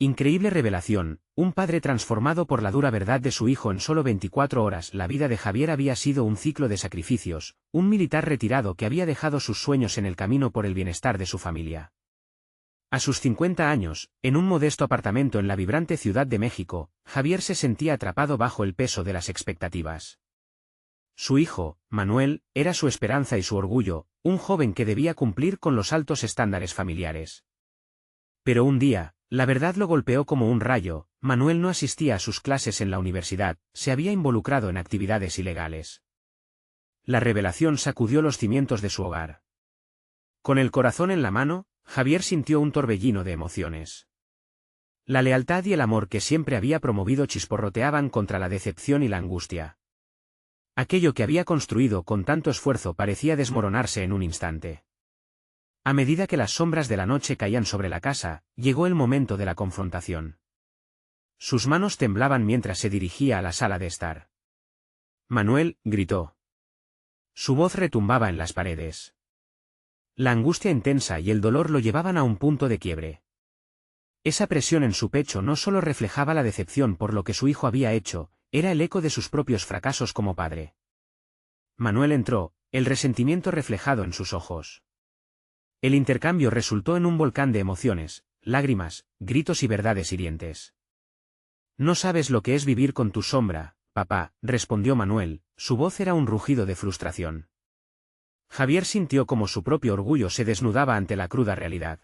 Increíble revelación, un padre transformado por la dura verdad de su hijo en solo 24 horas. La vida de Javier había sido un ciclo de sacrificios, un militar retirado que había dejado sus sueños en el camino por el bienestar de su familia. A sus 50 años, en un modesto apartamento en la vibrante Ciudad de México, Javier se sentía atrapado bajo el peso de las expectativas. Su hijo, Manuel, era su esperanza y su orgullo, un joven que debía cumplir con los altos estándares familiares. Pero un día, la verdad lo golpeó como un rayo. Manuel no asistía a sus clases en la universidad, se había involucrado en actividades ilegales. La revelación sacudió los cimientos de su hogar. Con el corazón en la mano, Javier sintió un torbellino de emociones. La lealtad y el amor que siempre había promovido chisporroteaban contra la decepción y la angustia. Aquello que había construido con tanto esfuerzo parecía desmoronarse en un instante. A medida que las sombras de la noche caían sobre la casa, llegó el momento de la confrontación. Sus manos temblaban mientras se dirigía a la sala de estar. «Manuel», gritó. Su voz retumbaba en las paredes. La angustia intensa y el dolor lo llevaban a un punto de quiebre. Esa presión en su pecho no solo reflejaba la decepción por lo que su hijo había hecho, era el eco de sus propios fracasos como padre. Manuel entró, el resentimiento reflejado en sus ojos. El intercambio resultó en un volcán de emociones, lágrimas, gritos y verdades hirientes. «No sabes lo que es vivir con tu sombra, papá», respondió Manuel, su voz era un rugido de frustración. Javier sintió como su propio orgullo se desnudaba ante la cruda realidad.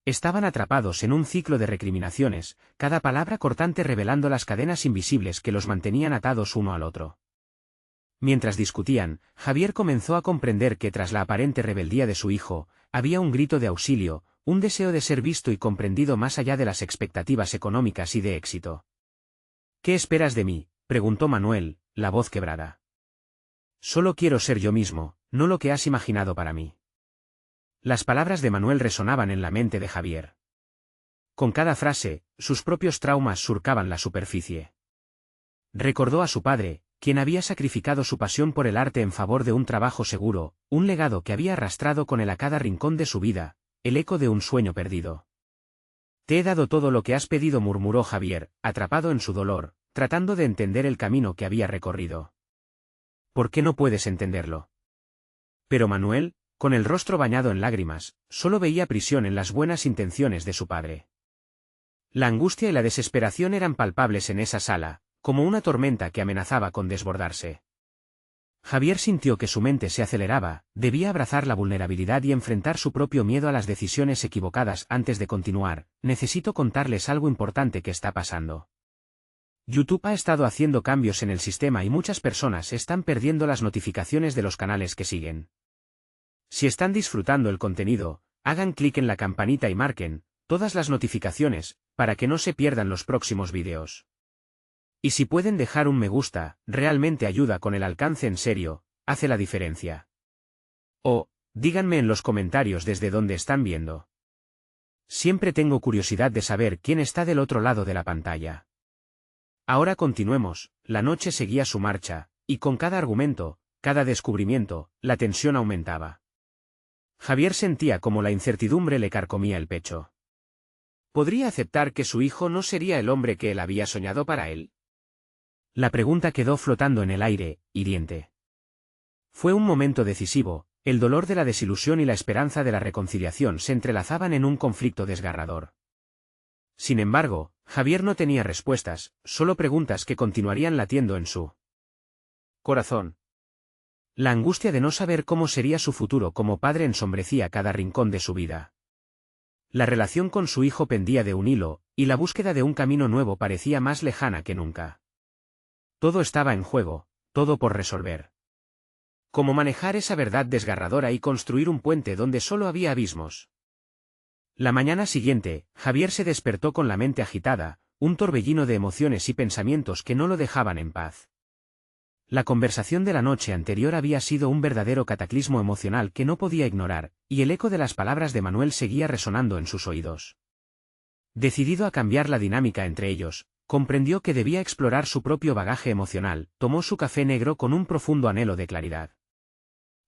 Estaban atrapados en un ciclo de recriminaciones, cada palabra cortante revelando las cadenas invisibles que los mantenían atados uno al otro. Mientras discutían, Javier comenzó a comprender que tras la aparente rebeldía de su hijo, había un grito de auxilio, un deseo de ser visto y comprendido más allá de las expectativas económicas y de éxito. «¿Qué esperas de mí?», preguntó Manuel, la voz quebrada. «Solo quiero ser yo mismo, no lo que has imaginado para mí». Las palabras de Manuel resonaban en la mente de Javier. Con cada frase, sus propios traumas surcaban la superficie. Recordó a su padre, quien había sacrificado su pasión por el arte en favor de un trabajo seguro, un legado que había arrastrado con él a cada rincón de su vida, el eco de un sueño perdido. «Te he dado todo lo que has pedido», murmuró Javier, atrapado en su dolor, tratando de entender el camino que había recorrido. «¿Por qué no puedes entenderlo?». Pero Manuel, con el rostro bañado en lágrimas, solo veía prisión en las buenas intenciones de su padre. La angustia y la desesperación eran palpables en esa sala, como una tormenta que amenazaba con desbordarse. Javier sintió que su mente se aceleraba, debía abrazar la vulnerabilidad y enfrentar su propio miedo a las decisiones equivocadas. Antes de continuar, necesito contarles algo importante que está pasando. YouTube ha estado haciendo cambios en el sistema y muchas personas están perdiendo las notificaciones de los canales que siguen. Si están disfrutando el contenido, hagan clic en la campanita y marquen todas las notificaciones, para que no se pierdan los próximos vídeos. Y si pueden dejar un me gusta, realmente ayuda con el alcance, en serio, hace la diferencia. O, díganme en los comentarios desde dónde están viendo. Siempre tengo curiosidad de saber quién está del otro lado de la pantalla. Ahora continuemos. La noche seguía su marcha, y con cada argumento, cada descubrimiento, la tensión aumentaba. Javier sentía como la incertidumbre le carcomía el pecho. ¿Podría aceptar que su hijo no sería el hombre que él había soñado para él? La pregunta quedó flotando en el aire, hiriente. Fue un momento decisivo, el dolor de la desilusión y la esperanza de la reconciliación se entrelazaban en un conflicto desgarrador. Sin embargo, Javier no tenía respuestas, solo preguntas que continuarían latiendo en su corazón. La angustia de no saber cómo sería su futuro como padre ensombrecía cada rincón de su vida. La relación con su hijo pendía de un hilo, y la búsqueda de un camino nuevo parecía más lejana que nunca. Todo estaba en juego, todo por resolver. ¿Cómo manejar esa verdad desgarradora y construir un puente donde solo había abismos? La mañana siguiente, Javier se despertó con la mente agitada, un torbellino de emociones y pensamientos que no lo dejaban en paz. La conversación de la noche anterior había sido un verdadero cataclismo emocional que no podía ignorar, y el eco de las palabras de Manuel seguía resonando en sus oídos. Decidido a cambiar la dinámica entre ellos, comprendió que debía explorar su propio bagaje emocional, tomó su café negro con un profundo anhelo de claridad.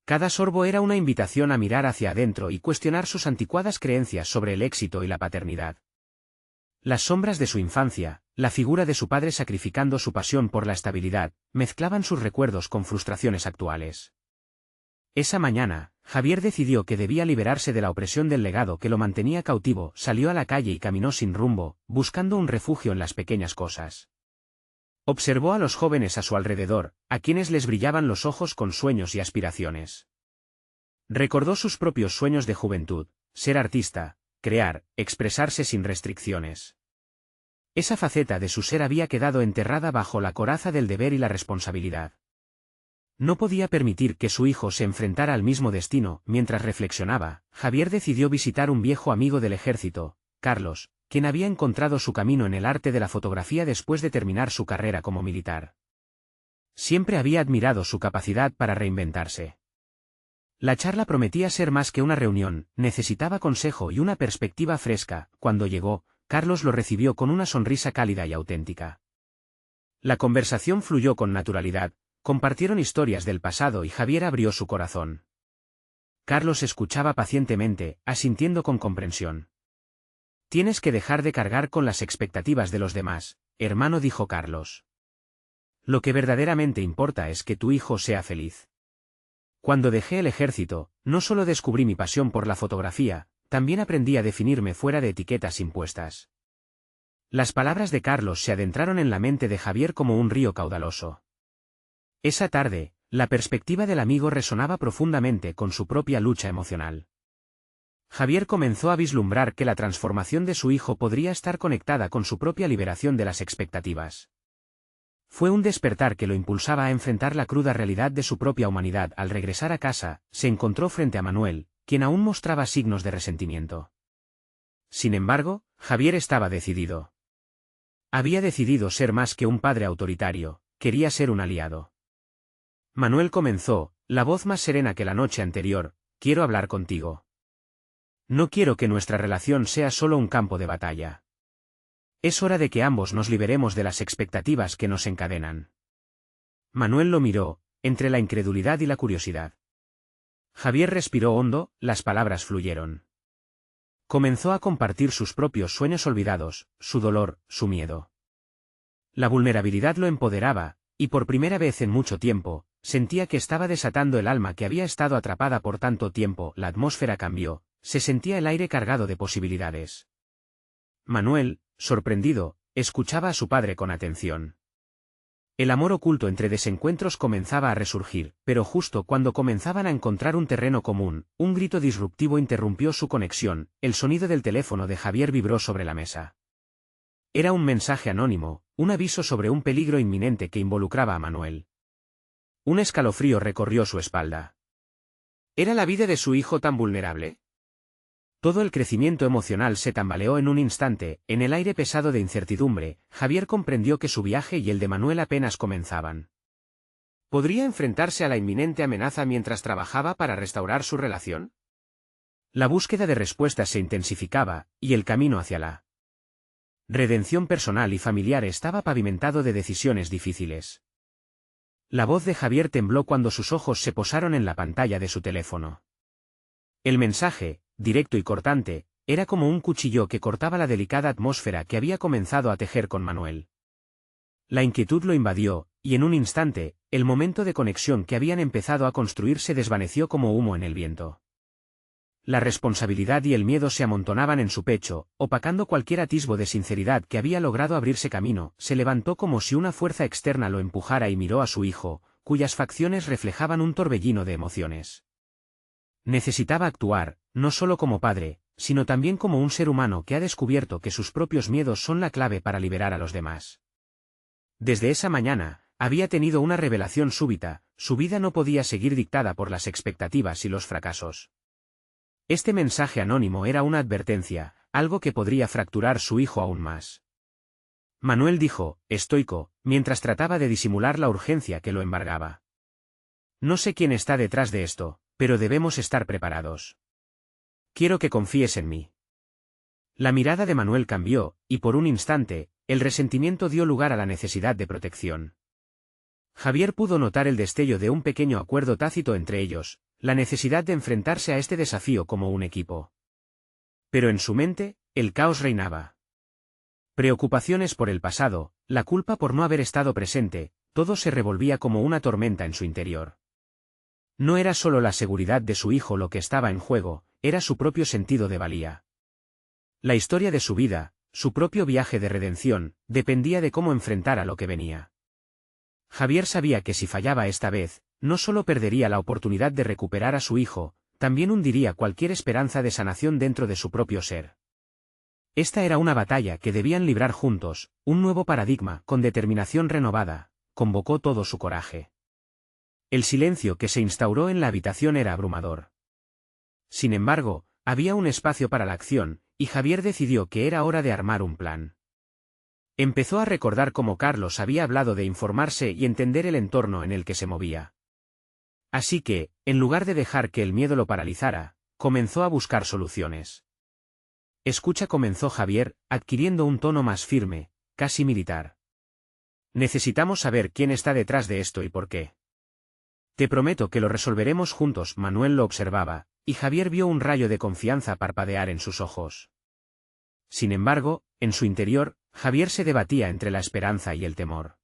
Cada sorbo era una invitación a mirar hacia adentro y cuestionar sus anticuadas creencias sobre el éxito y la paternidad. Las sombras de su infancia, la figura de su padre sacrificando su pasión por la estabilidad, mezclaban sus recuerdos con frustraciones actuales. Esa mañana, Javier decidió que debía liberarse de la opresión del legado que lo mantenía cautivo, salió a la calle y caminó sin rumbo, buscando un refugio en las pequeñas cosas. Observó a los jóvenes a su alrededor, a quienes les brillaban los ojos con sueños y aspiraciones. Recordó sus propios sueños de juventud, ser artista, crear, expresarse sin restricciones. Esa faceta de su ser había quedado enterrada bajo la coraza del deber y la responsabilidad. No podía permitir que su hijo se enfrentara al mismo destino. Mientras reflexionaba, Javier decidió visitar un viejo amigo del ejército, Carlos, quien había encontrado su camino en el arte de la fotografía después de terminar su carrera como militar. Siempre había admirado su capacidad para reinventarse. La charla prometía ser más que una reunión, necesitaba consejo y una perspectiva fresca. Cuando llegó, Carlos lo recibió con una sonrisa cálida y auténtica. La conversación fluyó con naturalidad, compartieron historias del pasado y Javier abrió su corazón. Carlos escuchaba pacientemente, asintiendo con comprensión. «Tienes que dejar de cargar con las expectativas de los demás, hermano», dijo Carlos. «Lo que verdaderamente importa es que tu hijo sea feliz». Cuando dejé el ejército, no solo descubrí mi pasión por la fotografía, también aprendí a definirme fuera de etiquetas impuestas. Las palabras de Carlos se adentraron en la mente de Javier como un río caudaloso. Esa tarde, la perspectiva del amigo resonaba profundamente con su propia lucha emocional. Javier comenzó a vislumbrar que la transformación de su hijo podría estar conectada con su propia liberación de las expectativas. Fue un despertar que lo impulsaba a enfrentar la cruda realidad de su propia humanidad. Al regresar a casa, se encontró frente a Manuel, quien aún mostraba signos de resentimiento. Sin embargo, Javier estaba decidido. Había decidido ser más que un padre autoritario, quería ser un aliado. Manuel comenzó, la voz más serena que la noche anterior: «Quiero hablar contigo. No quiero que nuestra relación sea solo un campo de batalla. Es hora de que ambos nos liberemos de las expectativas que nos encadenan». Manuel lo miró, entre la incredulidad y la curiosidad. Javier respiró hondo, las palabras fluyeron. Comenzó a compartir sus propios sueños olvidados, su dolor, su miedo. La vulnerabilidad lo empoderaba, y por primera vez en mucho tiempo, sentía que estaba desatando el alma que había estado atrapada por tanto tiempo. La atmósfera cambió, se sentía el aire cargado de posibilidades. Manuel, sorprendido, escuchaba a su padre con atención. El amor oculto entre desencuentros comenzaba a resurgir, pero justo cuando comenzaban a encontrar un terreno común, un grito disruptivo interrumpió su conexión. El sonido del teléfono de Javier vibró sobre la mesa. Era un mensaje anónimo, un aviso sobre un peligro inminente que involucraba a Manuel. Un escalofrío recorrió su espalda. ¿Era la vida de su hijo tan vulnerable? Todo el crecimiento emocional se tambaleó en un instante. En el aire pesado de incertidumbre, Javier comprendió que su viaje y el de Manuel apenas comenzaban. ¿Podría enfrentarse a la inminente amenaza mientras trabajaba para restaurar su relación? La búsqueda de respuestas se intensificaba, y el camino hacia la redención personal y familiar estaba pavimentado de decisiones difíciles. La voz de Javier tembló cuando sus ojos se posaron en la pantalla de su teléfono. El mensaje, directo y cortante, era como un cuchillo que cortaba la delicada atmósfera que había comenzado a tejer con Manuel. La inquietud lo invadió, y en un instante, el momento de conexión que habían empezado a construir se desvaneció como humo en el viento. La responsabilidad y el miedo se amontonaban en su pecho, opacando cualquier atisbo de sinceridad que había logrado abrirse camino. Se levantó como si una fuerza externa lo empujara y miró a su hijo, cuyas facciones reflejaban un torbellino de emociones. Necesitaba actuar, no solo como padre, sino también como un ser humano que ha descubierto que sus propios miedos son la clave para liberar a los demás. Desde esa mañana, había tenido una revelación súbita: su vida no podía seguir dictada por las expectativas y los fracasos. Este mensaje anónimo era una advertencia, algo que podría fracturar su hijo aún más. Manuel dijo, estoico, mientras trataba de disimular la urgencia que lo embargaba: «No sé quién está detrás de esto, pero debemos estar preparados. Quiero que confíes en mí». La mirada de Manuel cambió, y por un instante, el resentimiento dio lugar a la necesidad de protección. Javier pudo notar el destello de un pequeño acuerdo tácito entre ellos, la necesidad de enfrentarse a este desafío como un equipo. Pero en su mente, el caos reinaba. Preocupaciones por el pasado, la culpa por no haber estado presente, todo se revolvía como una tormenta en su interior. No era solo la seguridad de su hijo lo que estaba en juego, era su propio sentido de valía. La historia de su vida, su propio viaje de redención, dependía de cómo enfrentara lo que venía. Javier sabía que si fallaba esta vez, no solo perdería la oportunidad de recuperar a su hijo, también hundiría cualquier esperanza de sanación dentro de su propio ser. Esta era una batalla que debían librar juntos, un nuevo paradigma, con determinación renovada, convocó todo su coraje. El silencio que se instauró en la habitación era abrumador. Sin embargo, había un espacio para la acción, y Javier decidió que era hora de armar un plan. Empezó a recordar cómo Carlos había hablado de informarse y entender el entorno en el que se movía. Así que, en lugar de dejar que el miedo lo paralizara, comenzó a buscar soluciones. Escucha, comenzó Javier, adquiriendo un tono más firme, casi militar. Necesitamos saber quién está detrás de esto y por qué. Te prometo que lo resolveremos juntos. Manuel lo observaba, y Javier vio un rayo de confianza parpadear en sus ojos. Sin embargo, en su interior, Javier se debatía entre la esperanza y el temor.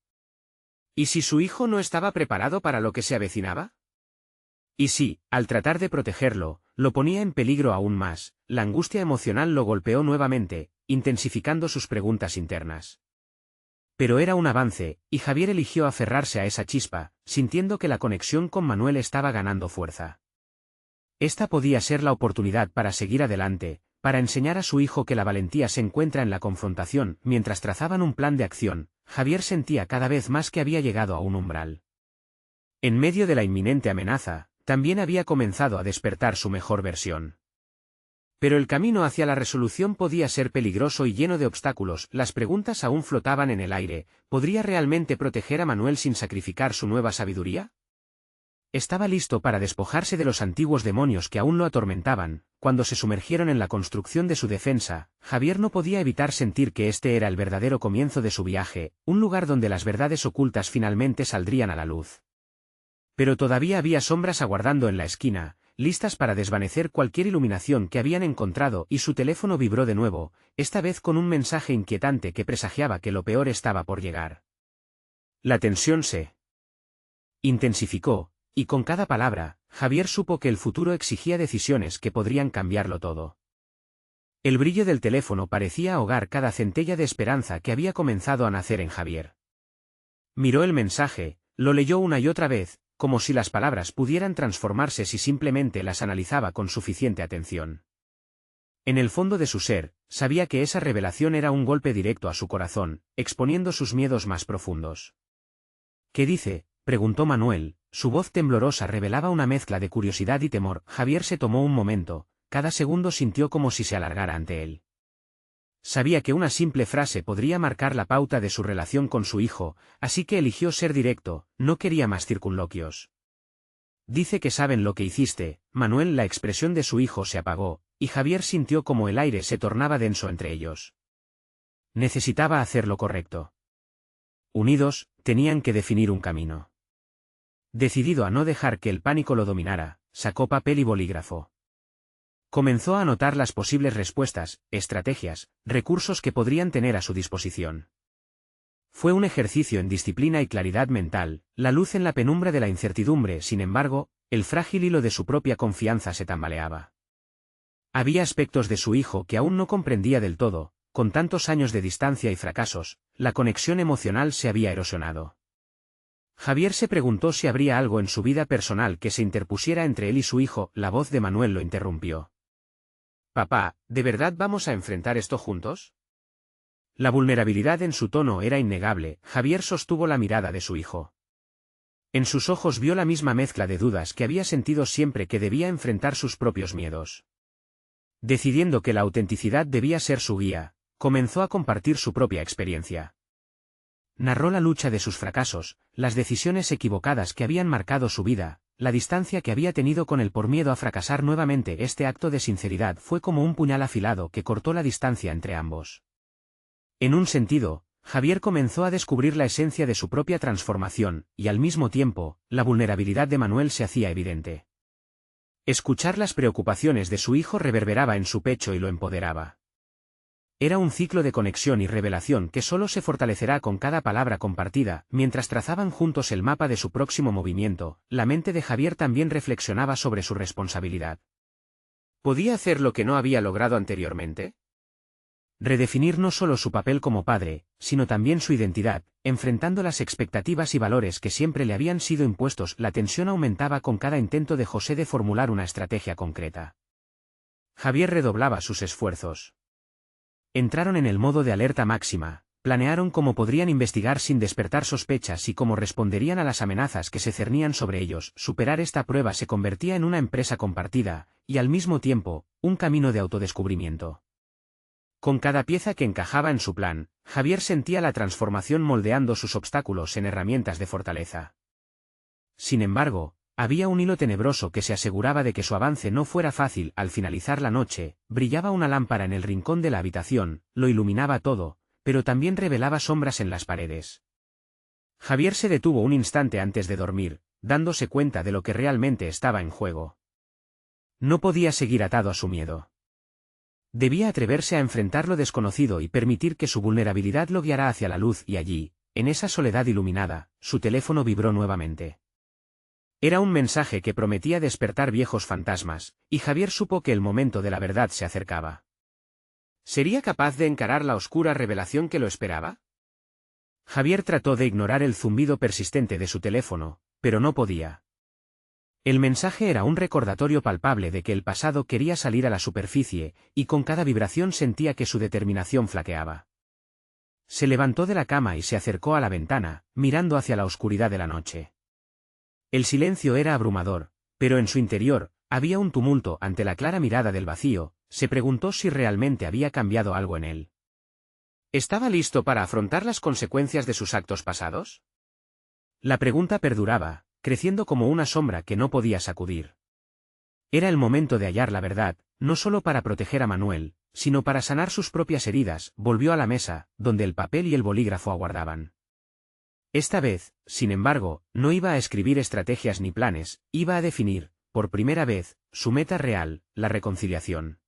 ¿Y si su hijo no estaba preparado para lo que se avecinaba? Y si, al tratar de protegerlo, lo ponía en peligro aún más, la angustia emocional lo golpeó nuevamente, intensificando sus preguntas internas. Pero era un avance, y Javier eligió aferrarse a esa chispa, sintiendo que la conexión con Manuel estaba ganando fuerza. Esta podía ser la oportunidad para seguir adelante, para enseñar a su hijo que la valentía se encuentra en la confrontación. Mientras trazaban un plan de acción, Javier sentía cada vez más que había llegado a un umbral. En medio de la inminente amenaza, también había comenzado a despertar su mejor versión. Pero el camino hacia la resolución podía ser peligroso y lleno de obstáculos. Las preguntas aún flotaban en el aire. ¿Podría realmente proteger a Manuel sin sacrificar su nueva sabiduría? Estaba listo para despojarse de los antiguos demonios que aún lo atormentaban. Cuando se sumergieron en la construcción de su defensa, Javier no podía evitar sentir que este era el verdadero comienzo de su viaje, un lugar donde las verdades ocultas finalmente saldrían a la luz. Pero todavía había sombras aguardando en la esquina, listas para desvanecer cualquier iluminación que habían encontrado, y su teléfono vibró de nuevo, esta vez con un mensaje inquietante que presagiaba que lo peor estaba por llegar. La tensión se intensificó, y con cada palabra, Javier supo que el futuro exigía decisiones que podrían cambiarlo todo. El brillo del teléfono parecía ahogar cada centella de esperanza que había comenzado a nacer en Javier. Miró el mensaje, lo leyó una y otra vez, como si las palabras pudieran transformarse si simplemente las analizaba con suficiente atención. En el fondo de su ser, sabía que esa revelación era un golpe directo a su corazón, exponiendo sus miedos más profundos. ¿Qué dice?, preguntó Manuel, su voz temblorosa revelaba una mezcla de curiosidad y temor. Javier se tomó un momento, cada segundo sintió como si se alargara ante él. Sabía que una simple frase podría marcar la pauta de su relación con su hijo, así que eligió ser directo, no quería más circunloquios. Dice que saben lo que hiciste, Manuel. La expresión de su hijo se apagó, y Javier sintió como el aire se tornaba denso entre ellos. Necesitaba hacer lo correcto. Unidos, tenían que definir un camino. Decidido a no dejar que el pánico lo dominara, sacó papel y bolígrafo. Comenzó a anotar las posibles respuestas, estrategias, recursos que podrían tener a su disposición. Fue un ejercicio en disciplina y claridad mental, la luz en la penumbra de la incertidumbre. Sin embargo, el frágil hilo de su propia confianza se tambaleaba. Había aspectos de su hijo que aún no comprendía del todo, con tantos años de distancia y fracasos, la conexión emocional se había erosionado. Javier se preguntó si habría algo en su vida personal que se interpusiera entre él y su hijo. La voz de Manuel lo interrumpió. Papá, ¿de verdad vamos a enfrentar esto juntos? La vulnerabilidad en su tono era innegable. Javier sostuvo la mirada de su hijo. En sus ojos vio la misma mezcla de dudas que había sentido siempre que debía enfrentar sus propios miedos. Decidiendo que la autenticidad debía ser su guía, comenzó a compartir su propia experiencia. Narró la lucha de sus fracasos, las decisiones equivocadas que habían marcado su vida, la distancia que había tenido con él por miedo a fracasar nuevamente. Este acto de sinceridad fue como un puñal afilado que cortó la distancia entre ambos. En un sentido, Javier comenzó a descubrir la esencia de su propia transformación, y al mismo tiempo, la vulnerabilidad de Manuel se hacía evidente. Escuchar las preocupaciones de su hijo reverberaba en su pecho y lo empoderaba. Era un ciclo de conexión y revelación que solo se fortalecerá con cada palabra compartida. Mientras trazaban juntos el mapa de su próximo movimiento, la mente de Javier también reflexionaba sobre su responsabilidad. ¿Podía hacer lo que no había logrado anteriormente? Redefinir no solo su papel como padre, sino también su identidad, enfrentando las expectativas y valores que siempre le habían sido impuestos. La tensión aumentaba con cada intento de José de formular una estrategia concreta. Javier redoblaba sus esfuerzos. Entraron en el modo de alerta máxima, planearon cómo podrían investigar sin despertar sospechas y cómo responderían a las amenazas que se cernían sobre ellos. Superar esta prueba se convertía en una empresa compartida, y al mismo tiempo, un camino de autodescubrimiento. Con cada pieza que encajaba en su plan, Javier sentía la transformación moldeando sus obstáculos en herramientas de fortaleza. Sin embargo, había un hilo tenebroso que se aseguraba de que su avance no fuera fácil. Al finalizar la noche, brillaba una lámpara en el rincón de la habitación, lo iluminaba todo, pero también revelaba sombras en las paredes. Javier se detuvo un instante antes de dormir, dándose cuenta de lo que realmente estaba en juego. No podía seguir atado a su miedo. Debía atreverse a enfrentar lo desconocido y permitir que su vulnerabilidad lo guiara hacia la luz. Y allí, en esa soledad iluminada, su teléfono vibró nuevamente. Era un mensaje que prometía despertar viejos fantasmas, y Javier supo que el momento de la verdad se acercaba. ¿Sería capaz de encarar la oscura revelación que lo esperaba? Javier trató de ignorar el zumbido persistente de su teléfono, pero no podía. El mensaje era un recordatorio palpable de que el pasado quería salir a la superficie, y con cada vibración sentía que su determinación flaqueaba. Se levantó de la cama y se acercó a la ventana, mirando hacia la oscuridad de la noche. El silencio era abrumador, pero en su interior, había un tumulto. Ante la clara mirada del vacío. Se preguntó si realmente había cambiado algo en él. ¿Estaba listo para afrontar las consecuencias de sus actos pasados? La pregunta perduraba, creciendo como una sombra que no podía sacudir. Era el momento de hallar la verdad, no solo para proteger a Manuel, sino para sanar sus propias heridas. Volvió a la mesa, donde el papel y el bolígrafo aguardaban. Esta vez, sin embargo, no iba a escribir estrategias ni planes, iba a definir, por primera vez, su meta real, la reconciliación.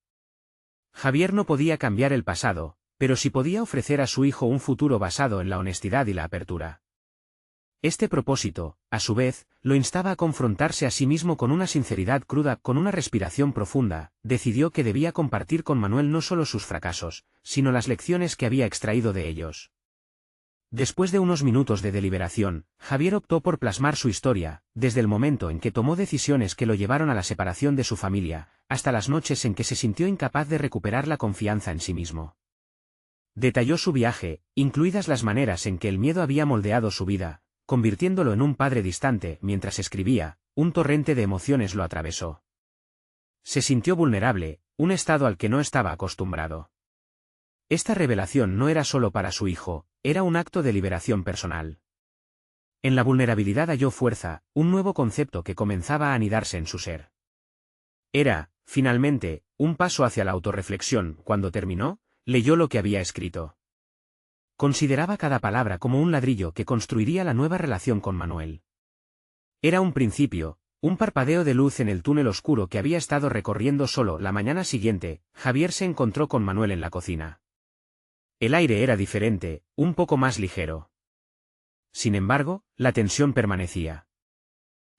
Javier no podía cambiar el pasado, pero sí podía ofrecer a su hijo un futuro basado en la honestidad y la apertura. Este propósito, a su vez, lo instaba a confrontarse a sí mismo con una sinceridad cruda. Con una respiración profunda, decidió que debía compartir con Manuel no solo sus fracasos, sino las lecciones que había extraído de ellos. Después de unos minutos de deliberación, Javier optó por plasmar su historia, desde el momento en que tomó decisiones que lo llevaron a la separación de su familia, hasta las noches en que se sintió incapaz de recuperar la confianza en sí mismo. Detalló su viaje, incluidas las maneras en que el miedo había moldeado su vida, convirtiéndolo en un padre distante. Mientras escribía, un torrente de emociones lo atravesó. Se sintió vulnerable, un estado al que no estaba acostumbrado. Esta revelación no era solo para su hijo, era un acto de liberación personal. En la vulnerabilidad halló fuerza, un nuevo concepto que comenzaba a anidarse en su ser. Era, finalmente, un paso hacia la autorreflexión. Cuando terminó, leyó lo que había escrito. Consideraba cada palabra como un ladrillo que construiría la nueva relación con Manuel. Era un principio, un parpadeo de luz en el túnel oscuro que había estado recorriendo solo. La mañana siguiente, Javier se encontró con Manuel en la cocina. El aire era diferente, un poco más ligero. Sin embargo, la tensión permanecía.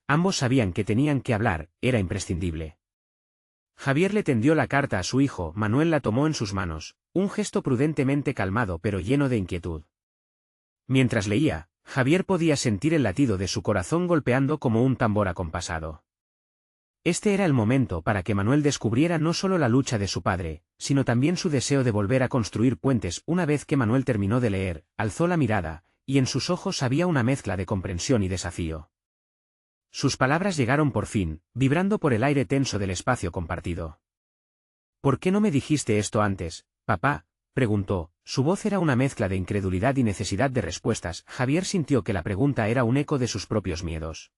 Ambos sabían que tenían que hablar, era imprescindible. Javier le tendió la carta a su hijo. Manuel la tomó en sus manos, un gesto prudentemente calmado pero lleno de inquietud. Mientras leía, Javier podía sentir el latido de su corazón golpeando como un tambor acompasado. Este era el momento para que Manuel descubriera no solo la lucha de su padre, sino también su deseo de volver a construir puentes. Una vez que Manuel terminó de leer, alzó la mirada, y en sus ojos había una mezcla de comprensión y desafío. Sus palabras llegaron por fin, vibrando por el aire tenso del espacio compartido. ¿Por qué no me dijiste esto antes, papá?, preguntó. Su voz era una mezcla de incredulidad y necesidad de respuestas. Javier sintió que la pregunta era un eco de sus propios miedos.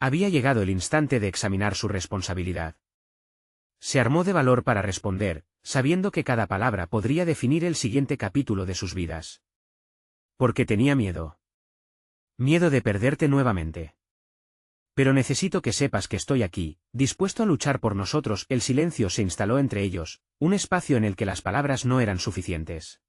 Había llegado el instante de examinar su responsabilidad. Se armó de valor para responder, sabiendo que cada palabra podría definir el siguiente capítulo de sus vidas. Porque tenía miedo. Miedo de perderte nuevamente. Pero necesito que sepas que estoy aquí, dispuesto a luchar por nosotros. El silencio se instaló entre ellos, un espacio en el que las palabras no eran suficientes.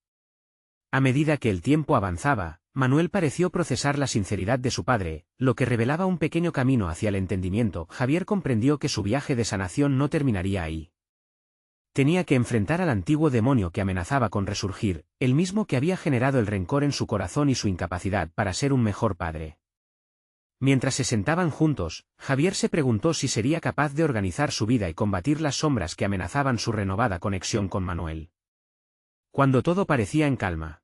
A medida que el tiempo avanzaba, Manuel pareció procesar la sinceridad de su padre, lo que revelaba un pequeño camino hacia el entendimiento. Javier comprendió que su viaje de sanación no terminaría ahí. Tenía que enfrentar al antiguo demonio que amenazaba con resurgir, el mismo que había generado el rencor en su corazón y su incapacidad para ser un mejor padre. Mientras se sentaban juntos, Javier se preguntó si sería capaz de organizar su vida y combatir las sombras que amenazaban su renovada conexión con Manuel. Cuando todo parecía en calma,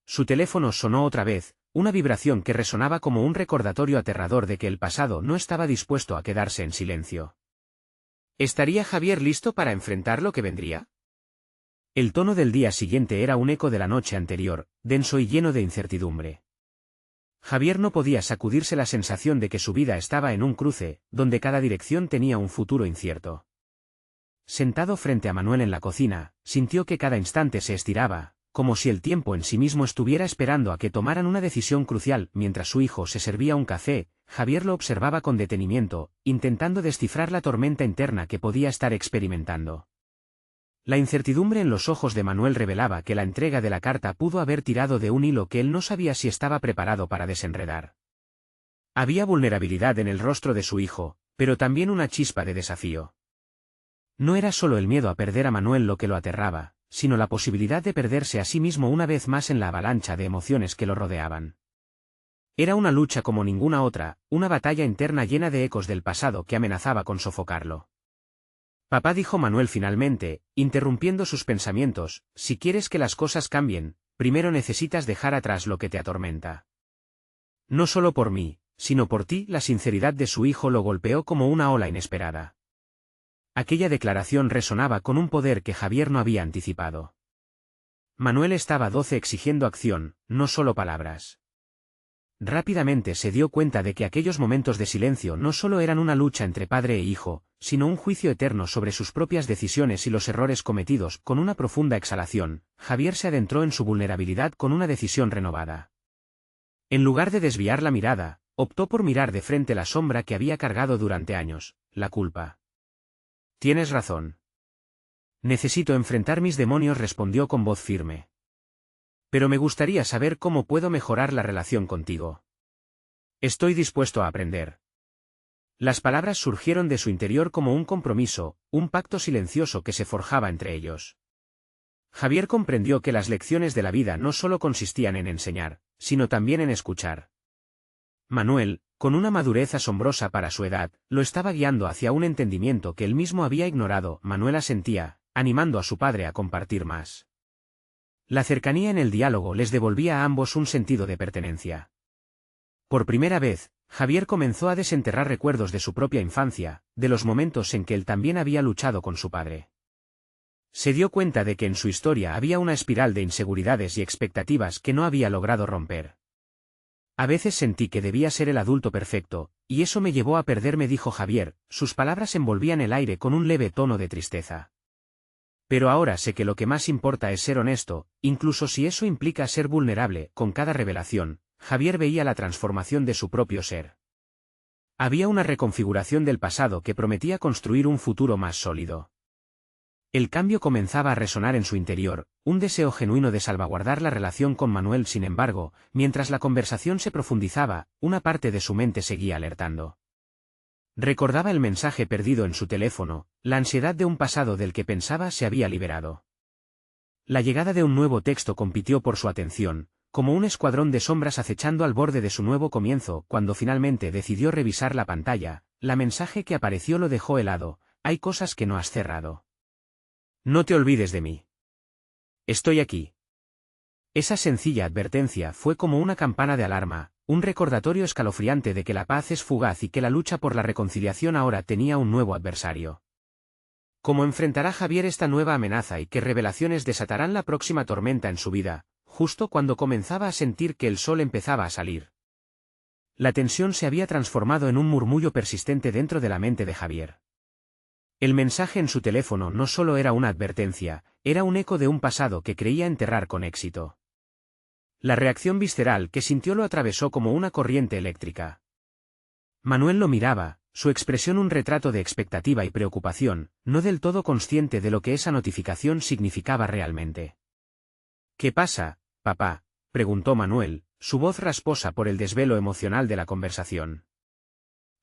su teléfono sonó otra vez, una vibración que resonaba como un recordatorio aterrador de que el pasado no estaba dispuesto a quedarse en silencio. ¿Estaría Javier listo para enfrentar lo que vendría? El tono del día siguiente era un eco de la noche anterior, denso y lleno de incertidumbre. Javier no podía sacudirse la sensación de que su vida estaba en un cruce, donde cada dirección tenía un futuro incierto. Sentado frente a Manuel en la cocina, sintió que cada instante se estiraba, como si el tiempo en sí mismo estuviera esperando a que tomaran una decisión crucial. Mientras su hijo se servía un café, Javier lo observaba con detenimiento, intentando descifrar la tormenta interna que podía estar experimentando. La incertidumbre en los ojos de Manuel revelaba que la entrega de la carta pudo haber tirado de un hilo que él no sabía si estaba preparado para desenredar. Había vulnerabilidad en el rostro de su hijo, pero también una chispa de desafío. No era solo el miedo a perder a Manuel lo que lo aterraba, sino la posibilidad de perderse a sí mismo una vez más en la avalancha de emociones que lo rodeaban. Era una lucha como ninguna otra, una batalla interna llena de ecos del pasado que amenazaba con sofocarlo. Papá, dijo Manuel finalmente, interrumpiendo sus pensamientos, si quieres que las cosas cambien, primero necesitas dejar atrás lo que te atormenta. No solo por mí, sino por ti. La sinceridad de su hijo lo golpeó como una ola inesperada. Aquella declaración resonaba con un poder que Javier no había anticipado. Manuel estaba exigiendo acción, no solo palabras. Rápidamente se dio cuenta de que aquellos momentos de silencio no solo eran una lucha entre padre e hijo, sino un juicio eterno sobre sus propias decisiones y los errores cometidos. Con una profunda exhalación, Javier se adentró en su vulnerabilidad con una decisión renovada. En lugar de desviar la mirada, optó por mirar de frente la sombra que había cargado durante años, la culpa. Tienes razón. Necesito enfrentar mis demonios, respondió con voz firme. Pero me gustaría saber cómo puedo mejorar la relación contigo. Estoy dispuesto a aprender. Las palabras surgieron de su interior como un compromiso, un pacto silencioso que se forjaba entre ellos. Javier comprendió que las lecciones de la vida no solo consistían en enseñar, sino también en escuchar. Manuel, con una madurez asombrosa para su edad, lo estaba guiando hacia un entendimiento que él mismo había ignorado. Manuel asentía, animando a su padre a compartir más. La cercanía en el diálogo les devolvía a ambos un sentido de pertenencia. Por primera vez, Javier comenzó a desenterrar recuerdos de su propia infancia, de los momentos en que él también había luchado con su padre. Se dio cuenta de que en su historia había una espiral de inseguridades y expectativas que no había logrado romper. A veces sentí que debía ser el adulto perfecto, y eso me llevó a perderme, dijo Javier. Sus palabras envolvían el aire con un leve tono de tristeza. Pero ahora sé que lo que más importa es ser honesto, incluso si eso implica ser vulnerable. Con cada revelación, Javier veía la transformación de su propio ser. Había una reconfiguración del pasado que prometía construir un futuro más sólido. El cambio comenzaba a resonar en su interior, un deseo genuino de salvaguardar la relación con Manuel. Sin embargo, mientras la conversación se profundizaba, una parte de su mente seguía alertando. Recordaba el mensaje perdido en su teléfono, la ansiedad de un pasado del que pensaba se había liberado. La llegada de un nuevo texto compitió por su atención, como un escuadrón de sombras acechando al borde de su nuevo comienzo. Cuando finalmente decidió revisar la pantalla, la mensaje que apareció lo dejó helado. Hay cosas que no has cerrado. No te olvides de mí. Estoy aquí. Esa sencilla advertencia fue como una campana de alarma, un recordatorio escalofriante de que la paz es fugaz y que la lucha por la reconciliación ahora tenía un nuevo adversario. ¿Cómo enfrentará Javier esta nueva amenaza y qué revelaciones desatarán la próxima tormenta en su vida, justo cuando comenzaba a sentir que el sol empezaba a salir? La tensión se había transformado en un murmullo persistente dentro de la mente de Javier. El mensaje en su teléfono no solo era una advertencia, era un eco de un pasado que creía enterrar con éxito. La reacción visceral que sintió lo atravesó como una corriente eléctrica. Manuel lo miraba, su expresión un retrato de expectativa y preocupación, no del todo consciente de lo que esa notificación significaba realmente. ¿Qué pasa, papá?, preguntó Manuel, su voz rasposa por el desvelo emocional de la conversación.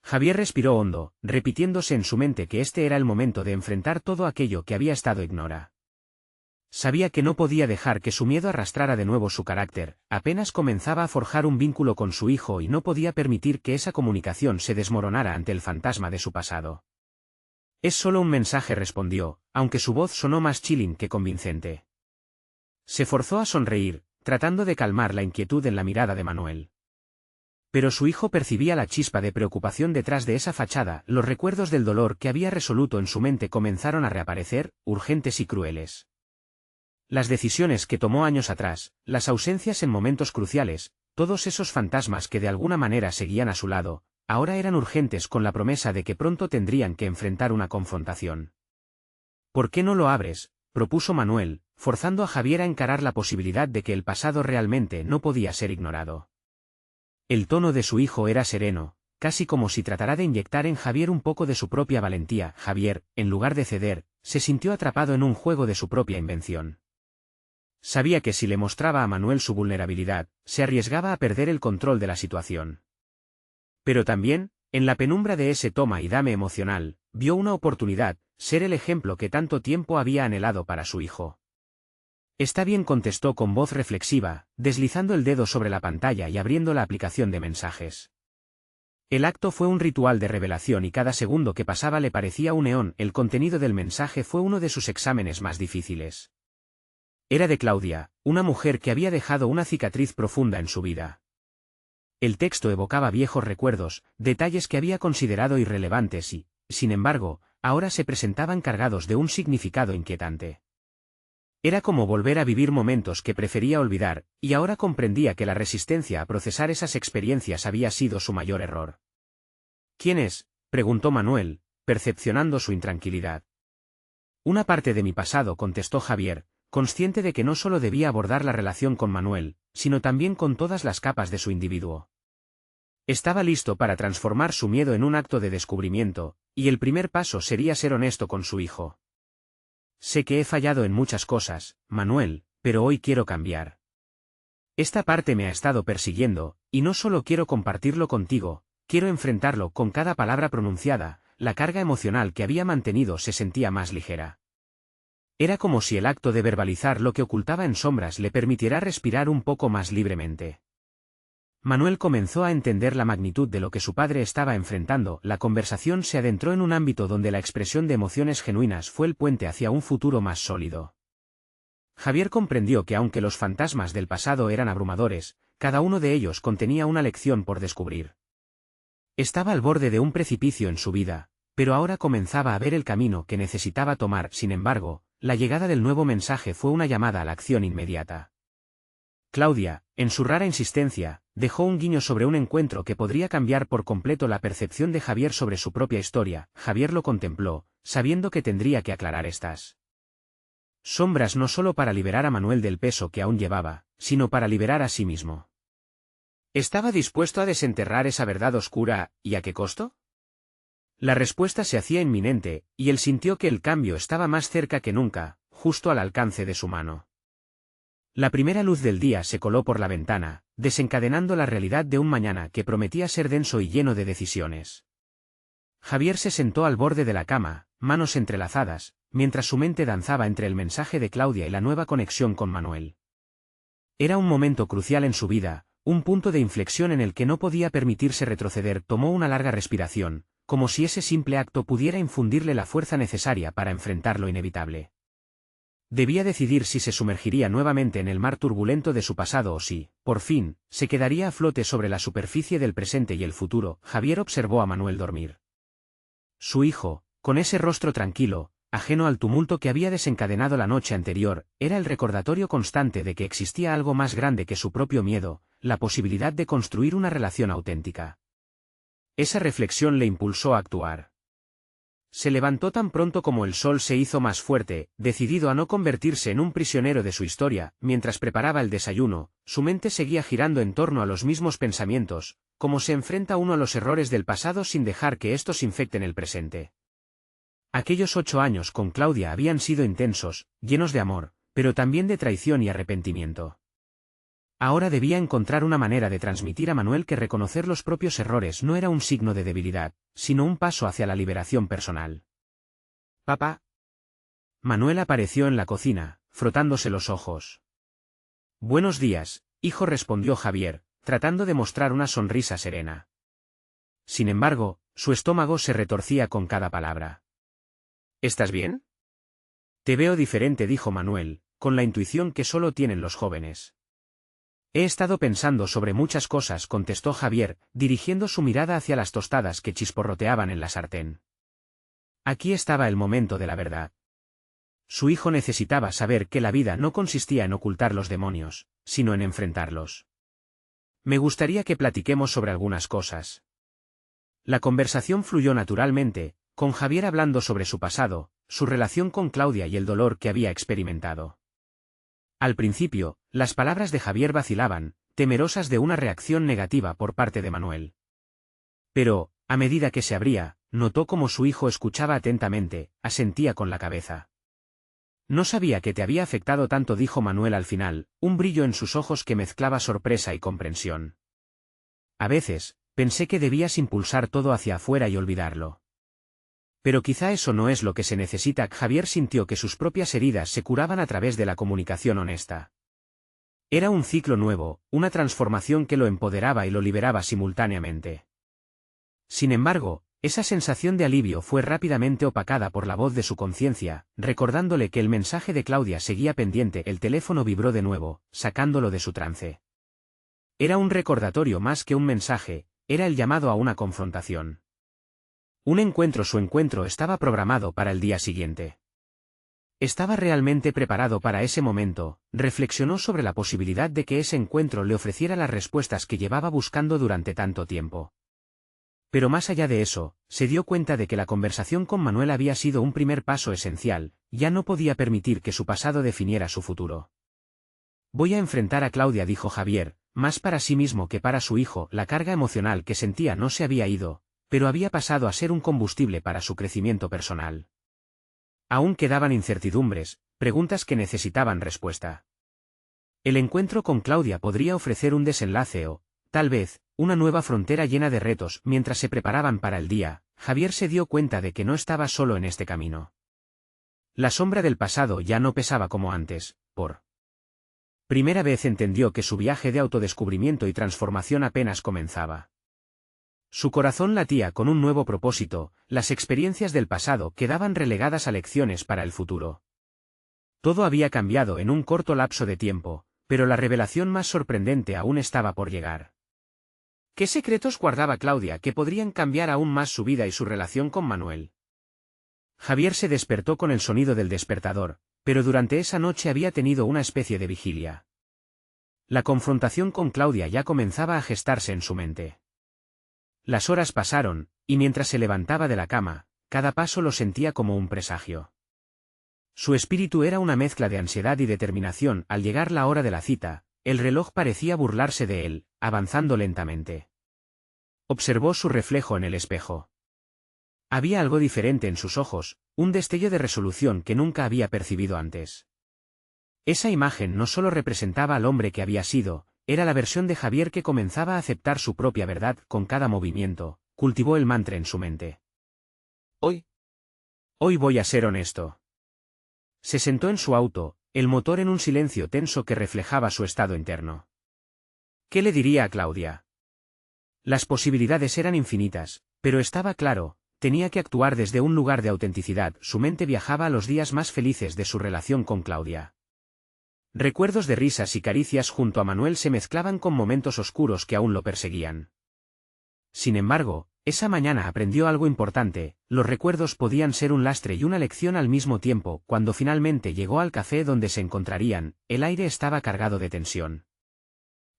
Javier respiró hondo, repitiéndose en su mente que este era el momento de enfrentar todo aquello que había estado ignora. Sabía que no podía dejar que su miedo arrastrara de nuevo su carácter, apenas comenzaba a forjar un vínculo con su hijo y no podía permitir que esa comunicación se desmoronara ante el fantasma de su pasado. Es solo un mensaje, respondió, aunque su voz sonó más chilling que convincente. Se forzó a sonreír, tratando de calmar la inquietud en la mirada de Manuel. Pero su hijo percibía la chispa de preocupación detrás de esa fachada, los recuerdos del dolor que había resoluto en su mente comenzaron a reaparecer, urgentes y crueles. Las decisiones que tomó años atrás, las ausencias en momentos cruciales, todos esos fantasmas que de alguna manera seguían a su lado, ahora eran urgentes con la promesa de que pronto tendrían que enfrentar una confrontación. ¿Por qué no lo abres?, propuso Manuel, forzando a Javier a encarar la posibilidad de que el pasado realmente no podía ser ignorado. El tono de su hijo era sereno, casi como si tratara de inyectar en Javier un poco de su propia valentía. Javier, en lugar de ceder, se sintió atrapado en un juego de su propia invención. Sabía que si le mostraba a Manuel su vulnerabilidad, se arriesgaba a perder el control de la situación. Pero también, en la penumbra de ese toma y dame emocional, vio una oportunidad, ser el ejemplo que tanto tiempo había anhelado para su hijo. Está bien, contestó con voz reflexiva, deslizando el dedo sobre la pantalla y abriendo la aplicación de mensajes. El acto fue un ritual de revelación y cada segundo que pasaba le parecía un eón. El contenido del mensaje fue uno de sus exámenes más difíciles. Era de Claudia, una mujer que había dejado una cicatriz profunda en su vida. El texto evocaba viejos recuerdos, detalles que había considerado irrelevantes y, sin embargo, ahora se presentaban cargados de un significado inquietante. Era como volver a vivir momentos que prefería olvidar, y ahora comprendía que la resistencia a procesar esas experiencias había sido su mayor error. ¿Quién es?, preguntó Manuel, percepcionando su intranquilidad. Una parte de mi pasado, contestó Javier, consciente de que no solo debía abordar la relación con Manuel, sino también con todas las capas de su individuo. Estaba listo para transformar su miedo en un acto de descubrimiento, y el primer paso sería ser honesto con su hijo. Sé que he fallado en muchas cosas, Manuel, pero hoy quiero cambiar. Esta parte me ha estado persiguiendo, y no solo quiero compartirlo contigo, quiero enfrentarlo. Con cada palabra pronunciada, la carga emocional que había mantenido se sentía más ligera. Era como si el acto de verbalizar lo que ocultaba en sombras le permitiera respirar un poco más libremente. Manuel comenzó a entender la magnitud de lo que su padre estaba enfrentando. La conversación se adentró en un ámbito donde la expresión de emociones genuinas fue el puente hacia un futuro más sólido. Javier comprendió que aunque los fantasmas del pasado eran abrumadores, cada uno de ellos contenía una lección por descubrir. Estaba al borde de un precipicio en su vida, pero ahora comenzaba a ver el camino que necesitaba tomar. Sin embargo, la llegada del nuevo mensaje fue una llamada a la acción inmediata. Claudia, en su rara insistencia, dejó un guiño sobre un encuentro que podría cambiar por completo la percepción de Javier sobre su propia historia. Javier lo contempló, sabiendo que tendría que aclarar estas sombras no solo para liberar a Manuel del peso que aún llevaba, sino para liberar a sí mismo. ¿Estaba dispuesto a desenterrar esa verdad oscura, y a qué costo? La respuesta se hacía inminente, y él sintió que el cambio estaba más cerca que nunca, justo al alcance de su mano. La primera luz del día se coló por la ventana, desencadenando la realidad de un mañana que prometía ser denso y lleno de decisiones. Javier se sentó al borde de la cama, manos entrelazadas, mientras su mente danzaba entre el mensaje de Claudia y la nueva conexión con Manuel. Era un momento crucial en su vida, un punto de inflexión en el que no podía permitirse retroceder. Tomó una larga respiración, como si ese simple acto pudiera infundirle la fuerza necesaria para enfrentar lo inevitable. Debía decidir si se sumergiría nuevamente en el mar turbulento de su pasado o si, por fin, se quedaría a flote sobre la superficie del presente y el futuro. Javier observó a Manuel dormir. Su hijo, con ese rostro tranquilo, ajeno al tumulto que había desencadenado la noche anterior, era el recordatorio constante de que existía algo más grande que su propio miedo, la posibilidad de construir una relación auténtica. Esa reflexión le impulsó a actuar. Se levantó tan pronto como el sol se hizo más fuerte, decidido a no convertirse en un prisionero de su historia. Mientras preparaba el desayuno, su mente seguía girando en torno a los mismos pensamientos, como se enfrenta uno a los errores del pasado sin dejar que estos infecten el presente. Aquellos 8 años con Claudia habían sido intensos, llenos de amor, pero también de traición y arrepentimiento. Ahora debía encontrar una manera de transmitir a Manuel que reconocer los propios errores no era un signo de debilidad, sino un paso hacia la liberación personal. «Papá». Manuel apareció en la cocina, frotándose los ojos. «Buenos días, hijo», respondió Javier, tratando de mostrar una sonrisa serena. Sin embargo, su estómago se retorcía con cada palabra. «¿Estás bien?» «Te veo diferente», dijo Manuel, con la intuición que solo tienen los jóvenes. «He estado pensando sobre muchas cosas», contestó Javier, dirigiendo su mirada hacia las tostadas que chisporroteaban en la sartén. Aquí estaba el momento de la verdad. Su hijo necesitaba saber que la vida no consistía en ocultar los demonios, sino en enfrentarlos. «Me gustaría que platiquemos sobre algunas cosas». La conversación fluyó naturalmente, con Javier hablando sobre su pasado, su relación con Claudia y el dolor que había experimentado. Al principio, las palabras de Javier vacilaban, temerosas de una reacción negativa por parte de Manuel. Pero, a medida que se abría, notó cómo su hijo escuchaba atentamente, asentía con la cabeza. «No sabía que te había afectado tanto», dijo Manuel al final, un brillo en sus ojos que mezclaba sorpresa y comprensión. «A veces, pensé que debías impulsar todo hacia afuera y olvidarlo. Pero quizá eso no es lo que se necesita». Javier sintió que sus propias heridas se curaban a través de la comunicación honesta. Era un ciclo nuevo, una transformación que lo empoderaba y lo liberaba simultáneamente. Sin embargo, esa sensación de alivio fue rápidamente opacada por la voz de su conciencia, recordándole que el mensaje de Claudia seguía pendiente. El teléfono vibró de nuevo, sacándolo de su trance. Era un recordatorio más que un mensaje, era el llamado a una confrontación. Un encuentro. Su encuentro estaba programado para el día siguiente. ¿Estaba realmente preparado para ese momento? Reflexionó sobre la posibilidad de que ese encuentro le ofreciera las respuestas que llevaba buscando durante tanto tiempo. Pero más allá de eso, se dio cuenta de que la conversación con Manuel había sido un primer paso esencial, ya no podía permitir que su pasado definiera su futuro. «Voy a enfrentar a Claudia», dijo Javier, más para sí mismo que para su hijo. La carga emocional que sentía no se había ido, pero había pasado a ser un combustible para su crecimiento personal. Aún quedaban incertidumbres, preguntas que necesitaban respuesta. El encuentro con Claudia podría ofrecer un desenlace o, tal vez, una nueva frontera llena de retos. Mientras se preparaban para el día, Javier se dio cuenta de que no estaba solo en este camino. La sombra del pasado ya no pesaba como antes. Por primera vez entendió que su viaje de autodescubrimiento y transformación apenas comenzaba. Su corazón latía con un nuevo propósito, las experiencias del pasado quedaban relegadas a lecciones para el futuro. Todo había cambiado en un corto lapso de tiempo, pero la revelación más sorprendente aún estaba por llegar. ¿Qué secretos guardaba Claudia que podrían cambiar aún más su vida y su relación con Manuel? Javier se despertó con el sonido del despertador, pero durante esa noche había tenido una especie de vigilia. La confrontación con Claudia ya comenzaba a gestarse en su mente. Las horas pasaron, y mientras se levantaba de la cama, cada paso lo sentía como un presagio. Su espíritu era una mezcla de ansiedad y determinación. Al llegar la hora de la cita, el reloj parecía burlarse de él, avanzando lentamente. Observó su reflejo en el espejo. Había algo diferente en sus ojos, un destello de resolución que nunca había percibido antes. Esa imagen no solo representaba al hombre que había sido, era la versión de Javier que comenzaba a aceptar su propia verdad. Con cada movimiento, cultivó el mantra en su mente. Hoy voy a ser honesto. Se sentó en su auto, el motor en un silencio tenso que reflejaba su estado interno. ¿Qué le diría a Claudia? Las posibilidades eran infinitas, pero estaba claro, tenía que actuar desde un lugar de autenticidad. Su mente viajaba a los días más felices de su relación con Claudia. Recuerdos de risas y caricias junto a Manuel se mezclaban con momentos oscuros que aún lo perseguían. Sin embargo, esa mañana aprendió algo importante: los recuerdos podían ser un lastre y una lección al mismo tiempo. Cuando finalmente llegó al café donde se encontrarían, el aire estaba cargado de tensión.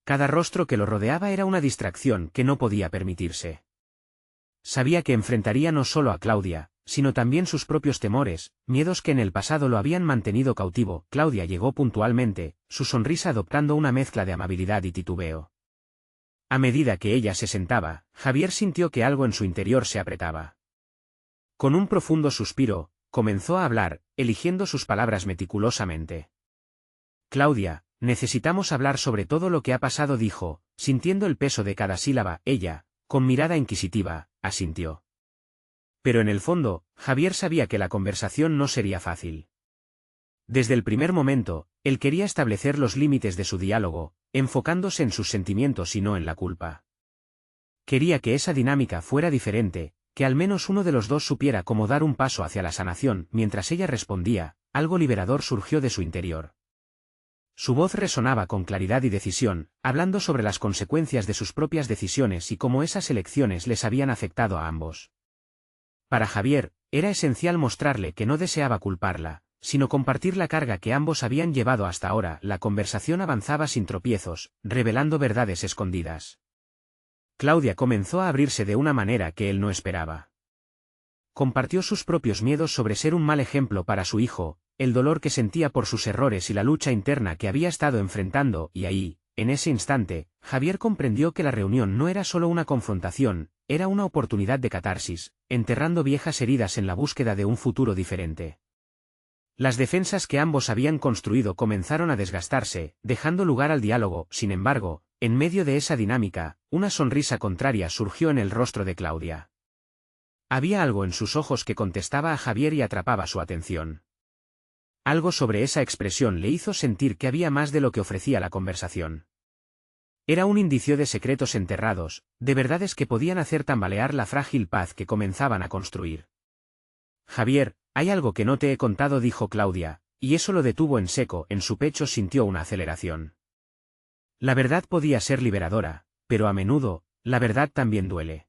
Cada rostro que lo rodeaba era una distracción que no podía permitirse. Sabía que enfrentaría no solo a Claudia, sino también sus propios temores, miedos que en el pasado lo habían mantenido cautivo. Claudia llegó puntualmente, su sonrisa adoptando una mezcla de amabilidad y titubeo. A medida que ella se sentaba, Javier sintió que algo en su interior se apretaba. Con un profundo suspiro, comenzó a hablar, eligiendo sus palabras meticulosamente. Claudia, necesitamos hablar sobre todo lo que ha pasado, dijo, sintiendo el peso de cada sílaba. Ella, con mirada inquisitiva, asintió. Pero en el fondo, Javier sabía que la conversación no sería fácil. Desde el primer momento, él quería establecer los límites de su diálogo, enfocándose en sus sentimientos y no en la culpa. Quería que esa dinámica fuera diferente, que al menos uno de los dos supiera cómo dar un paso hacia la sanación. Mientras ella respondía, algo liberador surgió de su interior. Su voz resonaba con claridad y decisión, hablando sobre las consecuencias de sus propias decisiones y cómo esas elecciones les habían afectado a ambos. Para Javier, era esencial mostrarle que no deseaba culparla, sino compartir la carga que ambos habían llevado hasta ahora. La conversación avanzaba sin tropiezos, revelando verdades escondidas. Claudia comenzó a abrirse de una manera que él no esperaba. Compartió sus propios miedos sobre ser un mal ejemplo para su hijo, el dolor que sentía por sus errores y la lucha interna que había estado enfrentando, y ahí, en ese instante, Javier comprendió que la reunión no era solo una confrontación, era una oportunidad de catarsis, enterrando viejas heridas en la búsqueda de un futuro diferente. Las defensas que ambos habían construido comenzaron a desgastarse, dejando lugar al diálogo. Sin embargo, en medio de esa dinámica, una sonrisa contraria surgió en el rostro de Claudia. Había algo en sus ojos que contestaba a Javier y atrapaba su atención. Algo sobre esa expresión le hizo sentir que había más de lo que ofrecía la conversación. Era un indicio de secretos enterrados, de verdades que podían hacer tambalear la frágil paz que comenzaban a construir. Javier, hay algo que no te he contado, dijo Claudia, y eso lo detuvo en seco. En su pecho sintió una aceleración. La verdad podía ser liberadora, pero a menudo, la verdad también duele.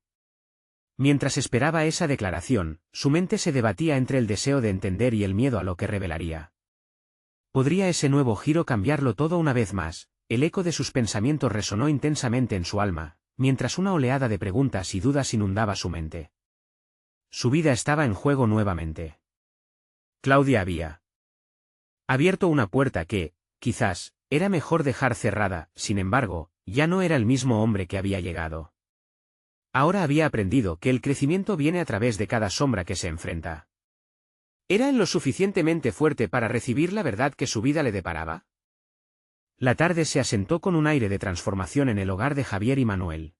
Mientras esperaba esa declaración, su mente se debatía entre el deseo de entender y el miedo a lo que revelaría. ¿Podría ese nuevo giro cambiarlo todo una vez más? El eco de sus pensamientos resonó intensamente en su alma, mientras una oleada de preguntas y dudas inundaba su mente. Su vida estaba en juego nuevamente. Claudia había abierto una puerta que, quizás, era mejor dejar cerrada. Sin embargo, ya no era el mismo hombre que había llegado. Ahora había aprendido que el crecimiento viene a través de cada sombra que se enfrenta. ¿Era él lo suficientemente fuerte para recibir la verdad que su vida le deparaba? La tarde se asentó con un aire de transformación en el hogar de Javier y Manuel.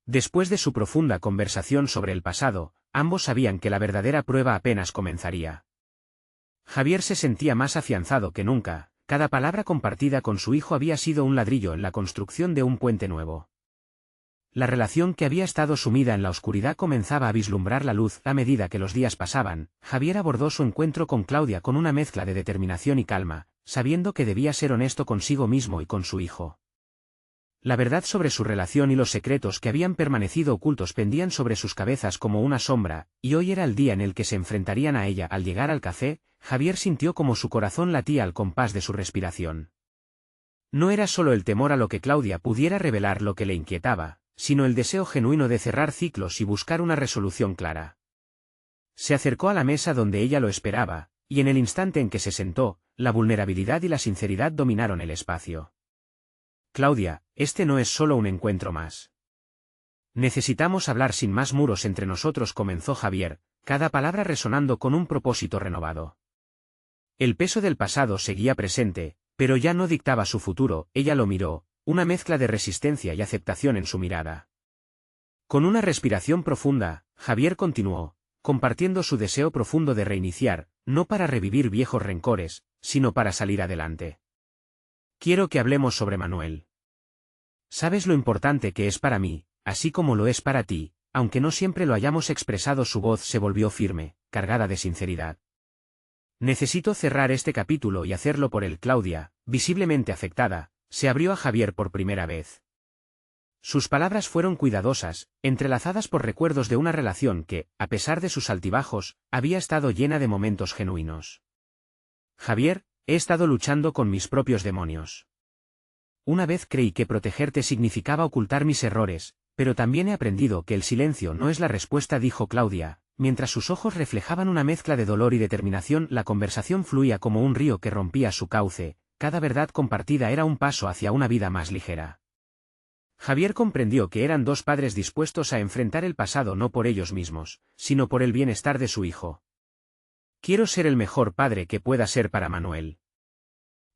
Después de su profunda conversación sobre el pasado, ambos sabían que la verdadera prueba apenas comenzaría. Javier se sentía más afianzado que nunca, cada palabra compartida con su hijo había sido un ladrillo en la construcción de un puente nuevo. La relación que había estado sumida en la oscuridad comenzaba a vislumbrar la luz. A medida que los días pasaban, Javier abordó su encuentro con Claudia con una mezcla de determinación y calma, sabiendo que debía ser honesto consigo mismo y con su hijo. La verdad sobre su relación y los secretos que habían permanecido ocultos pendían sobre sus cabezas como una sombra, y hoy era el día en el que se enfrentarían a ella. Al llegar al café, Javier sintió como su corazón latía al compás de su respiración. No era solo el temor a lo que Claudia pudiera revelar lo que le inquietaba, sino el deseo genuino de cerrar ciclos y buscar una resolución clara. Se acercó a la mesa donde ella lo esperaba, y en el instante en que se sentó, la vulnerabilidad y la sinceridad dominaron el espacio. Claudia, este no es solo un encuentro más. Necesitamos hablar sin más muros entre nosotros, comenzó Javier, cada palabra resonando con un propósito renovado. El peso del pasado seguía presente, pero ya no dictaba su futuro. Ella lo miró, una mezcla de resistencia y aceptación en su mirada. Con una respiración profunda, Javier continuó, compartiendo su deseo profundo de reiniciar, no para revivir viejos rencores, sino para salir adelante. Quiero que hablemos sobre Manuel. Sabes lo importante que es para mí, así como lo es para ti, aunque no siempre lo hayamos expresado. Su voz se volvió firme, cargada de sinceridad. Necesito cerrar este capítulo y hacerlo por él. Claudia, visiblemente afectada, se abrió a Javier por primera vez. Sus palabras fueron cuidadosas, entrelazadas por recuerdos de una relación que, a pesar de sus altibajos, había estado llena de momentos genuinos. Javier, he estado luchando con mis propios demonios. Una vez creí que protegerte significaba ocultar mis errores, pero también he aprendido que el silencio no es la respuesta, dijo Claudia, mientras sus ojos reflejaban una mezcla de dolor y determinación. La conversación fluía como un río que rompía su cauce, cada verdad compartida era un paso hacia una vida más ligera. Javier comprendió que eran dos padres dispuestos a enfrentar el pasado no por ellos mismos, sino por el bienestar de su hijo. Quiero ser el mejor padre que pueda ser para Manuel.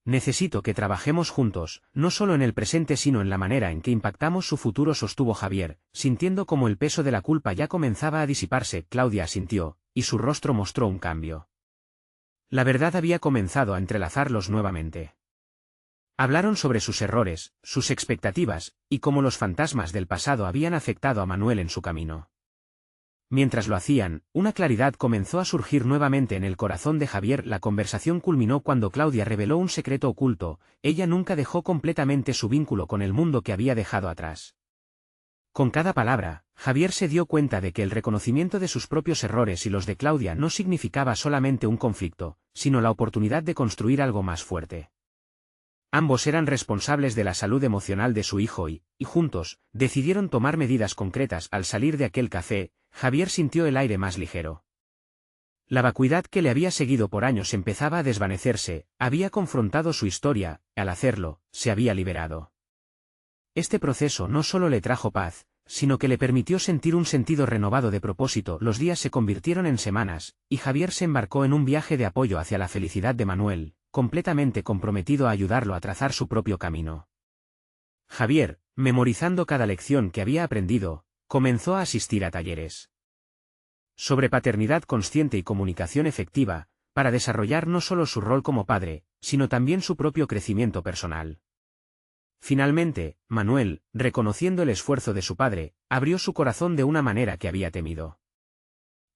Necesito que trabajemos juntos, no solo en el presente sino en la manera en que impactamos su futuro, sostuvo Javier, sintiendo como el peso de la culpa ya comenzaba a disiparse. Claudia asintió, y su rostro mostró un cambio. La verdad había comenzado a entrelazarlos nuevamente. Hablaron sobre sus errores, sus expectativas, y cómo los fantasmas del pasado habían afectado a Manuel en su camino. Mientras lo hacían, una claridad comenzó a surgir nuevamente en el corazón de Javier. La conversación culminó cuando Claudia reveló un secreto oculto: ella nunca dejó completamente su vínculo con el mundo que había dejado atrás. Con cada palabra, Javier se dio cuenta de que el reconocimiento de sus propios errores y los de Claudia no significaba solamente un conflicto, sino la oportunidad de construir algo más fuerte. Ambos eran responsables de la salud emocional de su hijo y juntos, decidieron tomar medidas concretas. Al salir de aquel café, Javier sintió el aire más ligero. La vacuidad que le había seguido por años empezaba a desvanecerse, había confrontado su historia, al hacerlo, se había liberado. Este proceso no solo le trajo paz, sino que le permitió sentir un sentido renovado de propósito. Los días se convirtieron en semanas, y Javier se embarcó en un viaje de apoyo hacia la felicidad de Manuel, completamente comprometido a ayudarlo a trazar su propio camino. Javier, memorizando cada lección que había aprendido, comenzó a asistir a talleres sobre paternidad consciente y comunicación efectiva, para desarrollar no solo su rol como padre, sino también su propio crecimiento personal. Finalmente, Manuel, reconociendo el esfuerzo de su padre, abrió su corazón de una manera que había temido.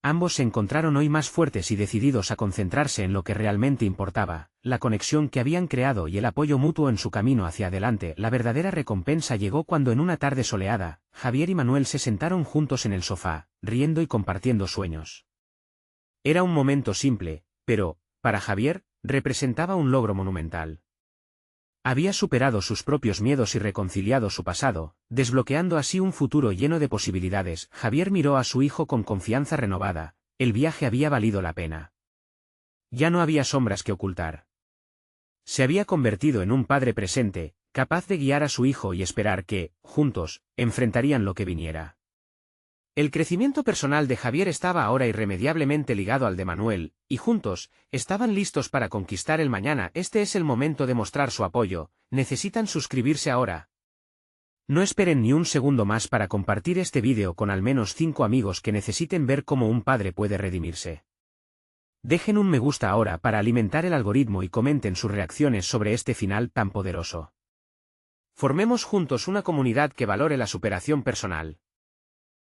Ambos se encontraron hoy más fuertes y decididos a concentrarse en lo que realmente importaba, la conexión que habían creado y el apoyo mutuo en su camino hacia adelante. La verdadera recompensa llegó cuando en una tarde soleada, Javier y Manuel se sentaron juntos en el sofá, riendo y compartiendo sueños. Era un momento simple, pero, para Javier, representaba un logro monumental. Había superado sus propios miedos y reconciliado su pasado, desbloqueando así un futuro lleno de posibilidades. Javier miró a su hijo con confianza renovada, el viaje había valido la pena. Ya no había sombras que ocultar. Se había convertido en un padre presente, capaz de guiar a su hijo y esperar que, juntos, enfrentarían lo que viniera. El crecimiento personal de Javier estaba ahora irremediablemente ligado al de Manuel, y juntos, estaban listos para conquistar el mañana. Este es el momento de mostrar su apoyo, necesitan suscribirse ahora. No esperen ni un segundo más para compartir este vídeo con al menos 5 amigos que necesiten ver cómo un padre puede redimirse. Dejen un me gusta ahora para alimentar el algoritmo y comenten sus reacciones sobre este final tan poderoso. Formemos juntos una comunidad que valore la superación personal.